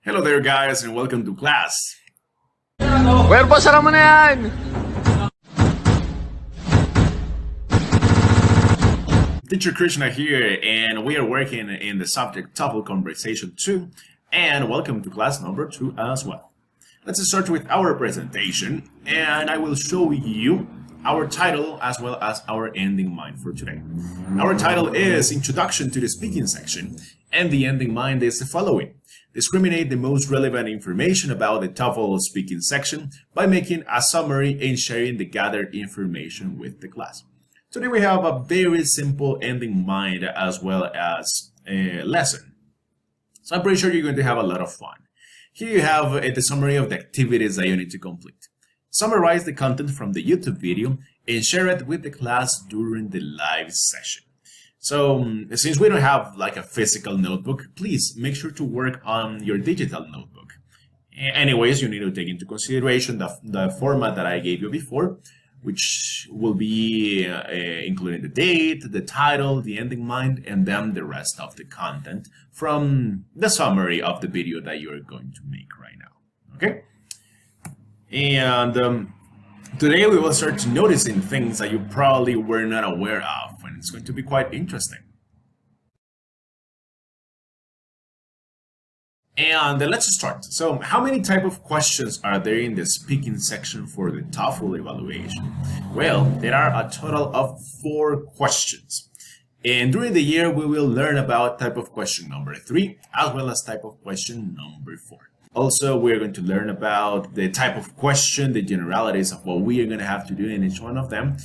Hello there guys and welcome to class. Cuerpo, sara mo na yan! Teacher Krishna here, and we are working in the subject TOEFL Conversation 2, and welcome to class number 2 as well. Let's start with our presentation, and I will show you our title as well as our ending mind for today. Our title is Introduction to the Speaking Section, and the ending mind is the following. Discriminate the most relevant information about the TOEFL speaking section by making a summary and sharing the gathered information with the class. Today we have a very simple ending mind as well as a lesson. So I'm pretty sure you're going to have a lot of fun. Here you have the summary of the activities that you need to complete. Summarize the content from the YouTube video and share it with the class during the live session. So since we don't have like a physical notebook, please make sure to work on your digital notebook. Anyways, you need to take into consideration the format that I gave you before, which will be including the date, the title, the ending mind, and then the rest of the content from the summary of the video that you're going to make right now. Okay? And today we will start noticing things that you probably were not aware of, and it's going to be quite interesting. And let's start. So how many type of questions are there in the speaking section for the TOEFL evaluation? Well, there are a total of 4 questions. And during the year, we will learn about type of question number 3, as well as type of question number 4. Also, we're going to learn about the type of question, the generalities of what we are going to have to do in each one of them.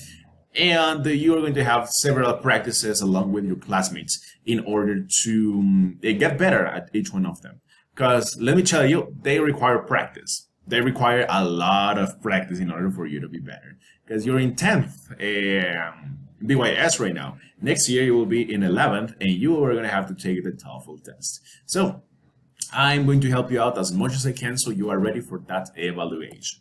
And you are going to have several practices along with your classmates in order to get better at each one of them. Because let me tell you, they require practice. They require a lot of practice in order for you to be better. Because you're in 10th BYS right now. Next year you will be in 11th and you are going to have to take the TOEFL test. So I'm going to help you out as much as I can so you are ready for that evaluation.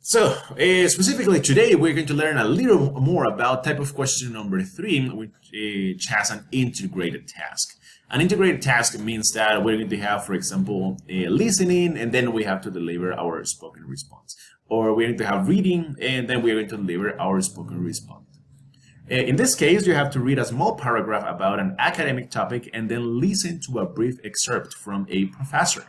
So specifically today we're going to learn a little more about type of question number 3, which has an integrated task. An integrated task means that we're going to have, for example, listening, and then we have to deliver our spoken response. Or we're going to have reading, and then we're going to deliver our spoken response. In this case, you have to read a small paragraph about an academic topic and then listen to a brief excerpt from a professor.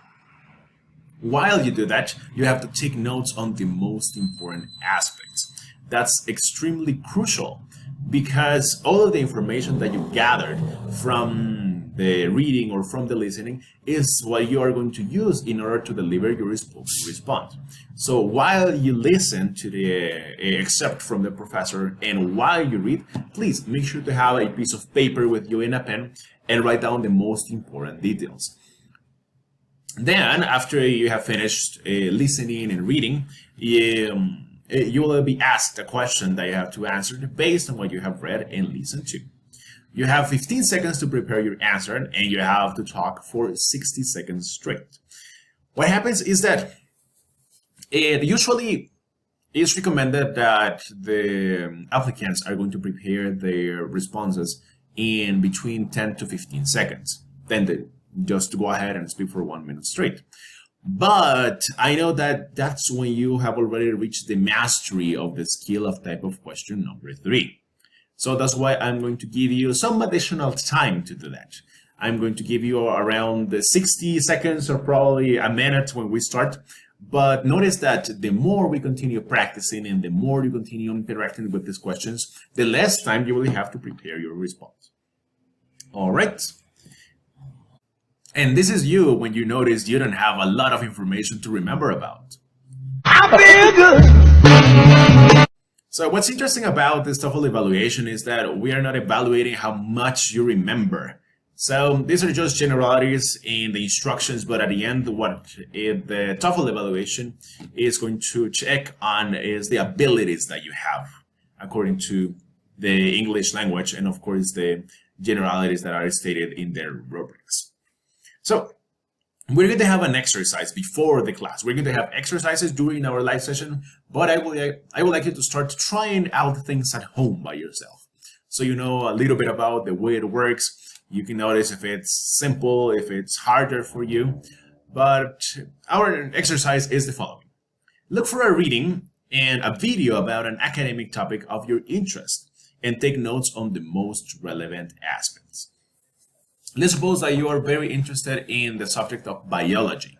While you do that, you have to take notes on the most important aspects. That's extremely crucial because all of the information that you gathered from the reading or from the listening is what you are going to use in order to deliver your spoken response. So while you listen to the excerpt from the professor and while you read, please make sure to have a piece of paper with you and a pen and write down the most important details. Then, after you have finished listening and reading, you will be asked a question that you have to answer based on what you have read and listened to. You have 15 seconds to prepare your answer and you have to talk for 60 seconds straight. What happens is that it usually is recommended that the applicants are going to prepare their responses in between 10 to 15 seconds. Then just to go ahead and speak for 1 minute straight. But I know that that's when you have already reached the mastery of the skill of type of question number 3. So that's why I'm going to give you some additional time to do that. I'm going to give you around the 60 seconds or probably a minute when we start. But notice that the more we continue practicing and the more you continue interacting with these questions, the less time you will have to prepare your response. All right. And this is you when you notice you don't have a lot of information to remember about. So what's interesting about this TOEFL evaluation is that we are not evaluating how much you remember. So these are just generalities in the instructions, but at the end, what the TOEFL evaluation is going to check on is the abilities that you have according to the English language and of course the generalities that are stated in their rubrics. So we're going to have an exercise before the class. We're going to have exercises during our live session, but I would like you to start trying out things at home by yourself. So you know a little bit about the way it works. You can notice if it's simple, if it's harder for you. But our exercise is the following. Look for a reading and a video about an academic topic of your interest and take notes on the most relevant aspects. Let's suppose that you are very interested in the subject of biology.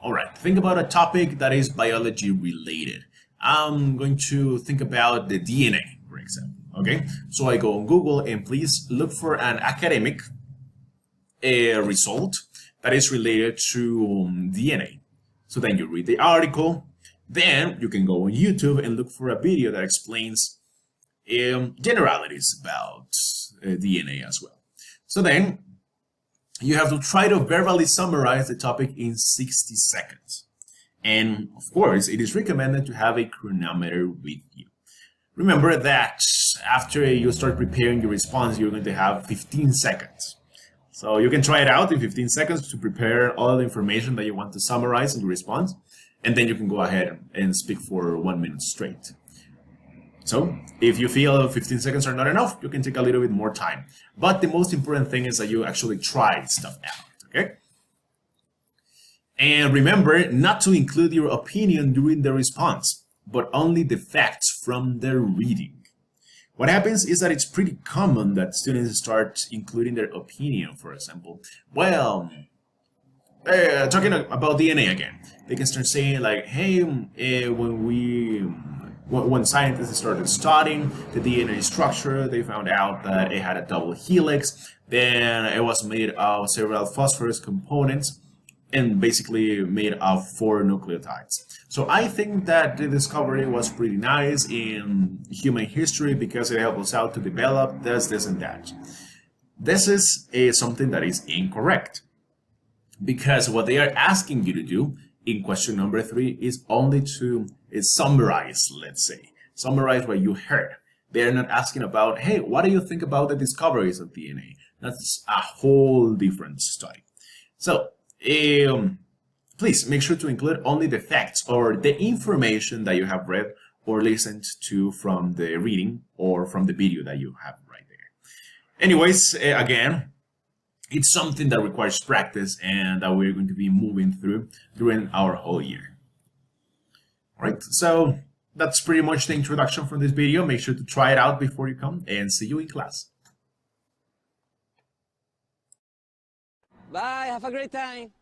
All right, think about a topic that is biology related. I'm going to think about the DNA, for example. Okay, so I go on Google and please look for an academic result that is related to DNA. So then you read the article, then you can go on YouTube and look for a video that explains generalities about DNA as well. So then you have to try to verbally summarize the topic in 60 seconds. And of course, it is recommended to have a chronometer with you. Remember that after you start preparing your response, you're going to have 15 seconds. So you can try it out in 15 seconds to prepare all the information that you want to summarize in your response. And then you can go ahead and speak for 1 minute straight. So if you feel 15 seconds are not enough, you can take a little bit more time. But the most important thing is that you actually try stuff out, okay? And remember not to include your opinion during the response, but only the facts from the reading. What happens is that it's pretty common that students start including their opinion, for example. Well, talking about DNA again, they can start saying like, hey, when scientists started studying the DNA structure, they found out that it had a double helix. Then it was made of several phosphorus components and basically made of 4 nucleotides. So I think that the discovery was pretty nice in human history because it helped us out to develop this, and that. This is something that is incorrect, because what they are asking you to do in question number 3 is only to summarize, let's say. Summarize what you heard. They're not asking about, hey, what do you think about the discoveries of DNA? That's a whole different study. So, please make sure to include only the facts or the information that you have read or listened to from the reading or from the video that you have right there. Anyways, again, it's something that requires practice and that we're going to be moving through during our whole year. All right, so that's pretty much the introduction from this video. Make sure to try it out before you come, and see you in class. Bye, have a great time.